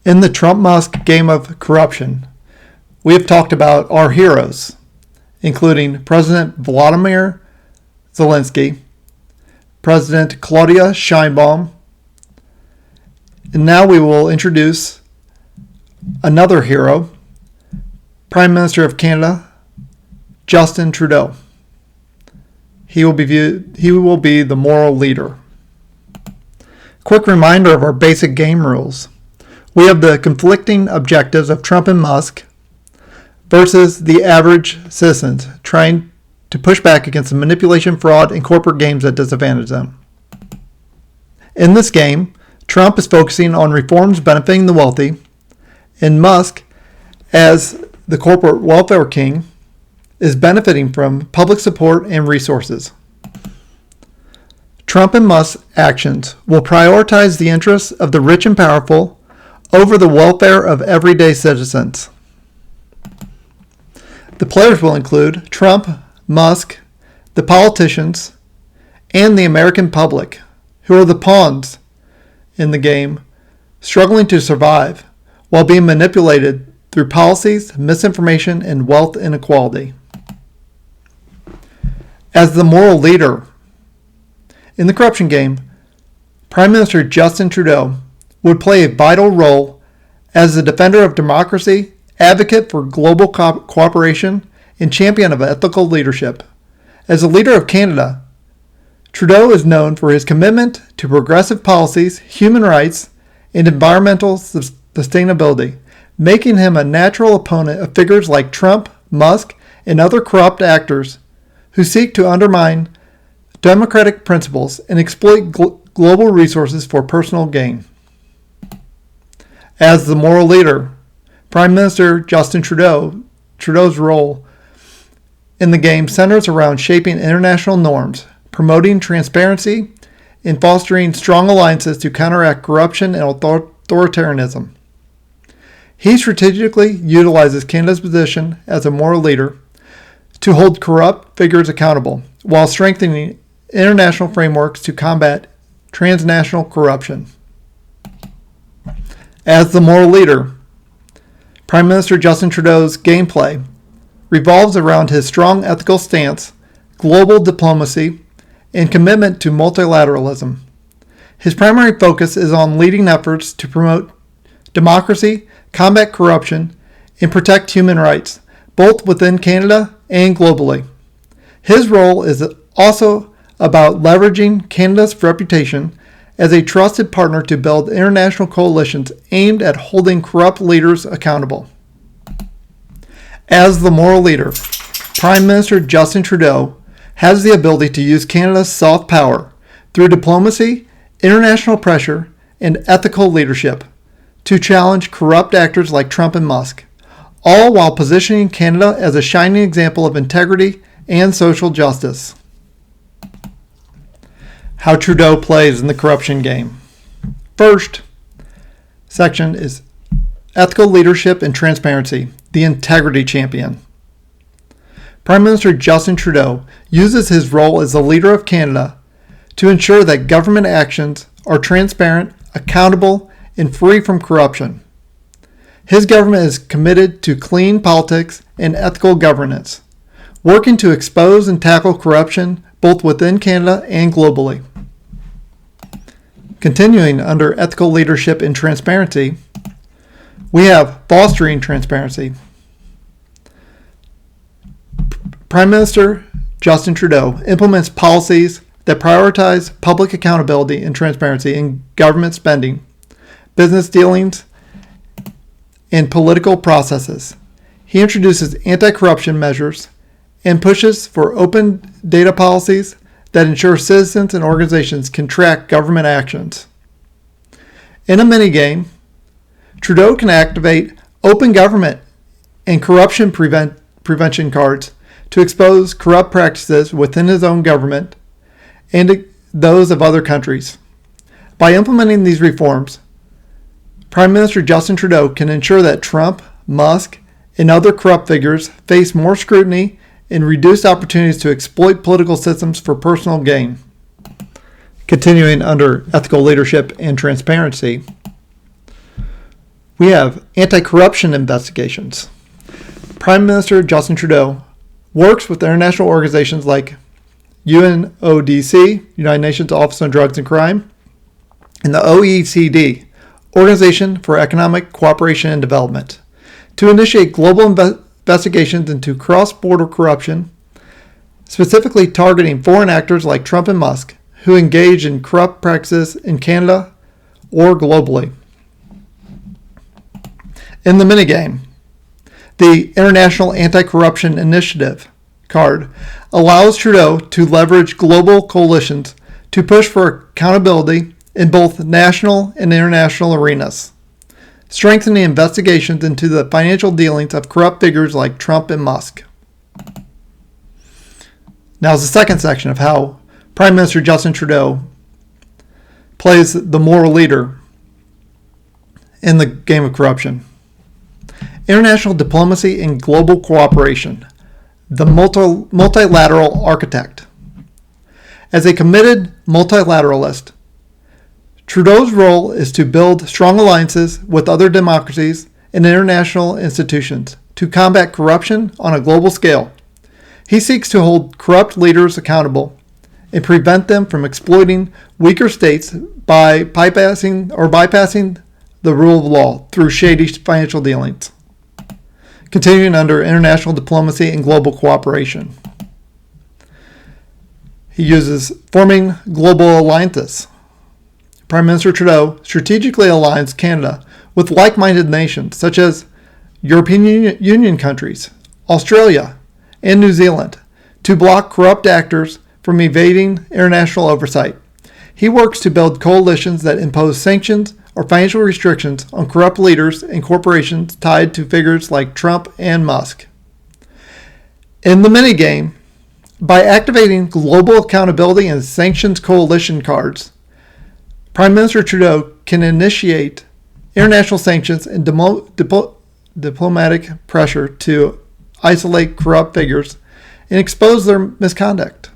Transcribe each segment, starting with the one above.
In the Trump-Musk game of corruption, we have talked about our heroes, including President Vladimir Zelensky, President Claudia Sheinbaum, and now we will introduce another hero, Prime Minister of Canada, Justin Trudeau. He will be the moral leader. Quick reminder of our basic game rules. We have the conflicting objectives of Trump and Musk versus the average citizens trying to push back against the manipulation, fraud, and corporate games that disadvantage them. In this game, Trump is focusing on reforms benefiting the wealthy, and Musk, as the corporate welfare king, is benefiting from public support and resources. Trump and Musk's actions will prioritize the interests of the rich and powerful over the welfare of everyday citizens. The players will include Trump, Musk, the politicians, and the American public, who are the pawns in the game, struggling to survive while being manipulated through policies, misinformation, and wealth inequality. As the moral leader in the corruption game, Prime Minister Justin Trudeau would play a vital role as the defender of democracy, advocate for global cooperation, and champion of ethical leadership. As the leader of Canada, Trudeau is known for his commitment to progressive policies, human rights, and environmental sustainability, making him a natural opponent of figures like Trump, Musk, and other corrupt actors who seek to undermine democratic principles and exploit global resources for personal gain. As the moral leader, Prime Minister Justin Trudeau's role in the game centers around shaping international norms, promoting transparency, and fostering strong alliances to counteract corruption and authoritarianism. He strategically utilizes Canada's position as a moral leader to hold corrupt figures accountable, while strengthening international frameworks to combat transnational corruption. As the moral leader, Prime Minister Justin Trudeau's gameplay revolves around his strong ethical stance, global diplomacy, and commitment to multilateralism. His primary focus is on leading efforts to promote democracy, combat corruption, and protect human rights, both within Canada and globally. His role is also about leveraging Canada's reputation as a trusted partner to build international coalitions aimed at holding corrupt leaders accountable. As the moral leader, Prime Minister Justin Trudeau has the ability to use Canada's soft power through diplomacy, international pressure, and ethical leadership to challenge corrupt actors like Trump and Musk, all while positioning Canada as a shining example of integrity and social justice. How Trudeau plays in the corruption game. First section is ethical leadership and transparency, the integrity champion. Prime Minister Justin Trudeau uses his role as the leader of Canada to ensure that government actions are transparent, accountable, and free from corruption. His government is committed to clean politics and ethical governance, working to expose and tackle corruption both within Canada and globally. Continuing under ethical leadership and transparency, we have fostering transparency. Prime Minister Justin Trudeau implements policies that prioritize public accountability and transparency in government spending, business dealings, and political processes. He introduces anti-corruption measures and pushes for open data policies that ensure citizens and organizations can track government actions. In a minigame, Trudeau can activate open government and corruption prevention cards to expose corrupt practices within his own government and those of other countries. By implementing these reforms, Prime Minister Justin Trudeau can ensure that Trump, Musk, and other corrupt figures face more scrutiny and reduced opportunities to exploit political systems for personal gain. Continuing under ethical leadership and transparency, We have anti-corruption investigations. Prime Minister Justin Trudeau works with international organizations like UNODC, United Nations Office on Drugs and Crime, and the OECD, Organization for Economic Cooperation and Development, to initiate global investigations into cross-border corruption, specifically targeting foreign actors like Trump and Musk, who engage in corrupt practices in Canada or globally. In the minigame, the International Anti-Corruption Initiative card allows Trudeau to leverage global coalitions to push for accountability in both national and international arenas, strengthening investigations into the financial dealings of corrupt figures like Trump and Musk. Now is the second section of how Prime Minister Justin Trudeau plays the moral leader in the game of corruption. International diplomacy and global cooperation, the multilateral architect. As a committed multilateralist, Trudeau's role is to build strong alliances with other democracies and international institutions to combat corruption on a global scale. He seeks to hold corrupt leaders accountable and prevent them from exploiting weaker states by bypassing the rule of law through shady financial dealings. Continuing under international diplomacy and global cooperation, he uses forming global alliances. Prime Minister Trudeau strategically aligns Canada with like-minded nations such as European Union countries, Australia, and New Zealand to block corrupt actors from evading international oversight. He works to build coalitions that impose sanctions or financial restrictions on corrupt leaders and corporations tied to figures like Trump and Musk. In the minigame, by activating global accountability and sanctions coalition cards, Prime Minister Trudeau can initiate international sanctions and diplomatic pressure to isolate corrupt figures and expose their misconduct.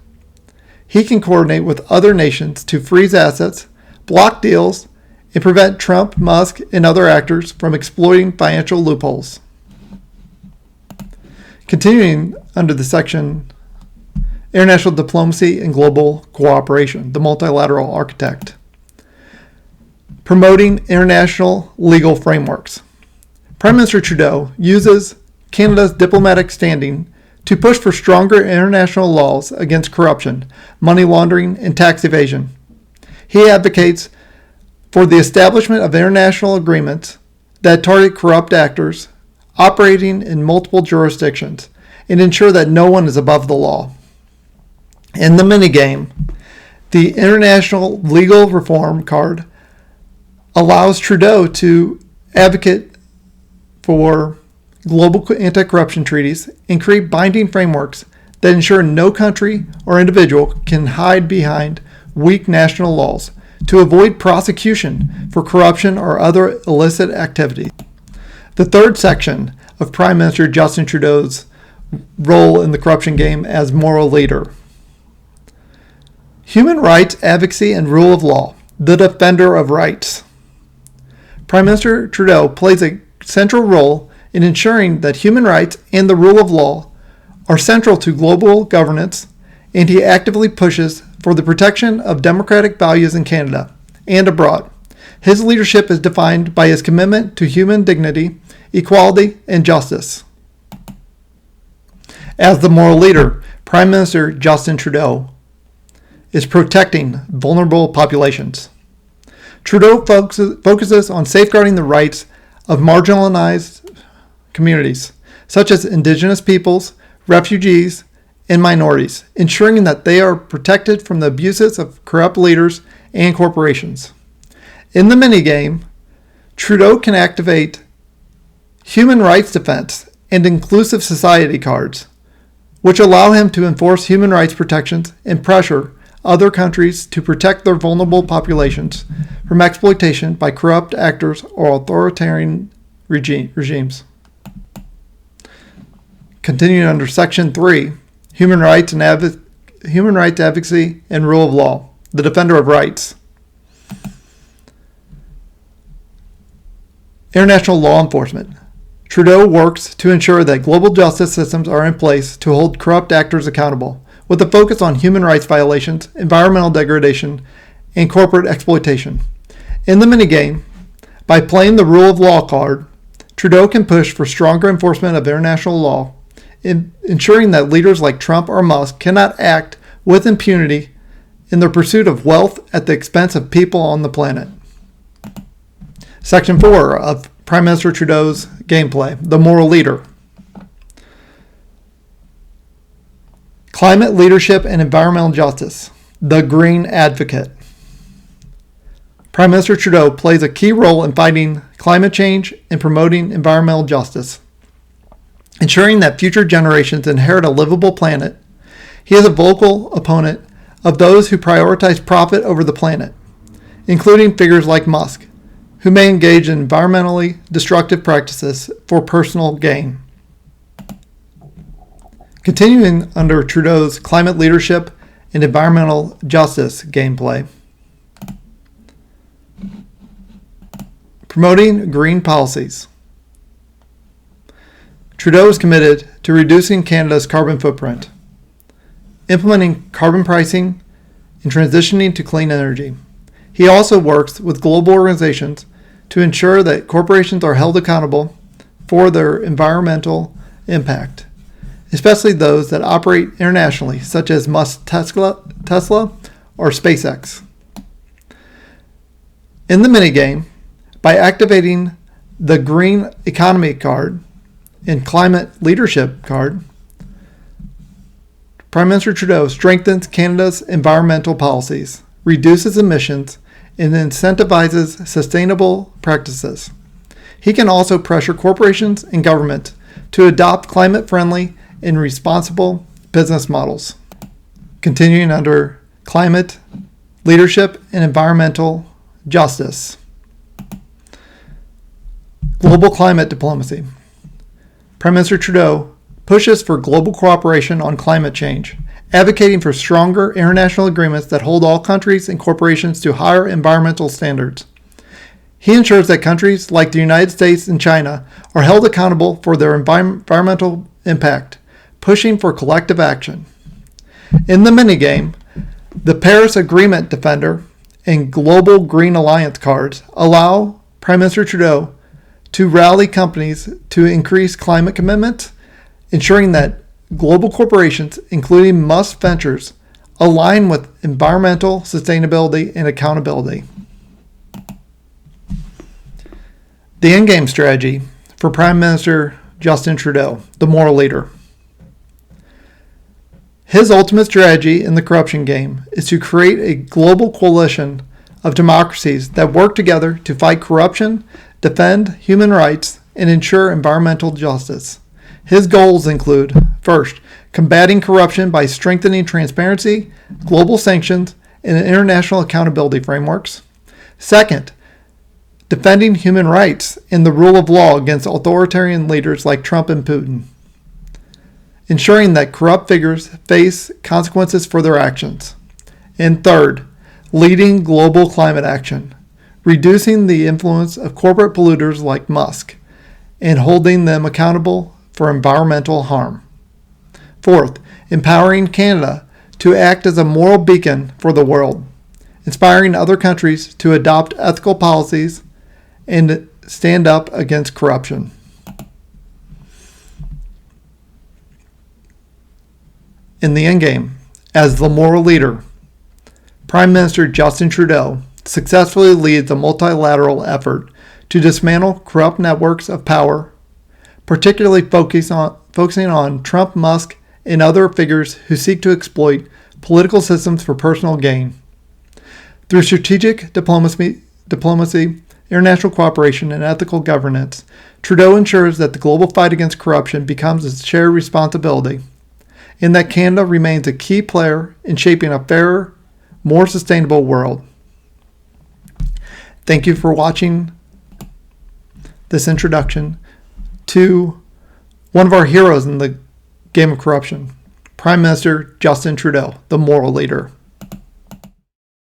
He can coordinate with other nations to freeze assets, block deals, and prevent Trump, Musk, and other actors from exploiting financial loopholes. Continuing under the section International Diplomacy and Global Cooperation, the multilateral architect. Promoting international legal frameworks. Prime Minister Trudeau uses Canada's diplomatic standing to push for stronger international laws against corruption, money laundering, and tax evasion. He advocates for the establishment of international agreements that target corrupt actors operating in multiple jurisdictions and ensure that no one is above the law. In the minigame, the International Legal Reform card allows Trudeau to advocate for global anti-corruption treaties and create binding frameworks that ensure no country or individual can hide behind weak national laws to avoid prosecution for corruption or other illicit activity. The third section of Prime Minister Justin Trudeau's role in the corruption game as moral leader. Human rights advocacy and rule of law, the defender of rights. Prime Minister Trudeau plays a central role in ensuring that human rights and the rule of law are central to global governance, and he actively pushes for the protection of democratic values in Canada and abroad. His leadership is defined by his commitment to human dignity, equality, and justice. As the moral leader, Prime Minister Justin Trudeau is protecting vulnerable populations. Trudeau focuses on safeguarding the rights of marginalized communities, such as Indigenous peoples, refugees, and minorities, ensuring that they are protected from the abuses of corrupt leaders and corporations. In the minigame, Trudeau can activate human rights defense and inclusive society cards, which allow him to enforce human rights protections and pressure other countries to protect their vulnerable populations from exploitation by corrupt actors or authoritarian regimes. Continuing under Section 3, Human Rights Advocacy and Rule of Law, the Defender of Rights. International law enforcement. Trudeau works to ensure that global justice systems are in place to hold corrupt actors accountable, with a focus on human rights violations, environmental degradation, and corporate exploitation. In the minigame, by playing the rule of law card, Trudeau can push for stronger enforcement of international law, ensuring that leaders like Trump or Musk cannot act with impunity in their pursuit of wealth at the expense of people on the planet. Section 4 of Prime Minister Trudeau's gameplay, the moral leader. Climate leadership and environmental justice, the green advocate. Prime Minister Trudeau plays a key role in fighting climate change and promoting environmental justice, ensuring that future generations inherit a livable planet. He is a vocal opponent of those who prioritize profit over the planet, including figures like Musk, who may engage in environmentally destructive practices for personal gain. Continuing under Trudeau's climate leadership and environmental justice gameplay. Promoting green policies. Trudeau is committed to reducing Canada's carbon footprint, implementing carbon pricing, and transitioning to clean energy. He also works with global organizations to ensure that corporations are held accountable for their environmental impact, especially those that operate internationally, such as Musk's Tesla or SpaceX. In the minigame, by activating the Green Economy card and Climate Leadership card, Prime Minister Trudeau strengthens Canada's environmental policies, reduces emissions, and incentivizes sustainable practices. He can also pressure corporations and governments to adopt climate-friendly and responsible business models. Continuing under climate, leadership, and environmental justice. Global climate diplomacy. Prime Minister Trudeau pushes for global cooperation on climate change, advocating for stronger international agreements that hold all countries and corporations to higher environmental standards. He ensures that countries like the United States and China are held accountable for their environmental impact, pushing for collective action. In the minigame, the Paris Agreement Defender and Global Green Alliance cards allow Prime Minister Trudeau to rally companies to increase climate commitments, ensuring that global corporations, including Musk Ventures, align with environmental sustainability and accountability. The endgame strategy for Prime Minister Justin Trudeau, the moral leader. His ultimate strategy in the corruption game is to create a global coalition of democracies that work together to fight corruption, defend human rights, and ensure environmental justice. His goals include, first, combating corruption by strengthening transparency, global sanctions, and international accountability frameworks. Second, defending human rights and the rule of law against authoritarian leaders like Trump and Putin. Ensuring that corrupt figures face consequences for their actions. And third, leading global climate action, reducing the influence of corporate polluters like Musk, and holding them accountable for environmental harm. Fourth, empowering Canada to act as a moral beacon for the world, inspiring other countries to adopt ethical policies and stand up against corruption. In the endgame, as the moral leader, Prime Minister Justin Trudeau successfully leads a multilateral effort to dismantle corrupt networks of power, particularly focusing on Trump, Musk, and other figures who seek to exploit political systems for personal gain. Through strategic diplomacy, international cooperation, and ethical governance, Trudeau ensures that the global fight against corruption becomes a shared responsibility, and that Canada remains a key player in shaping a fairer, more sustainable world. Thank you for watching this introduction to one of our heroes in the game of corruption, Prime Minister Justin Trudeau, the moral leader.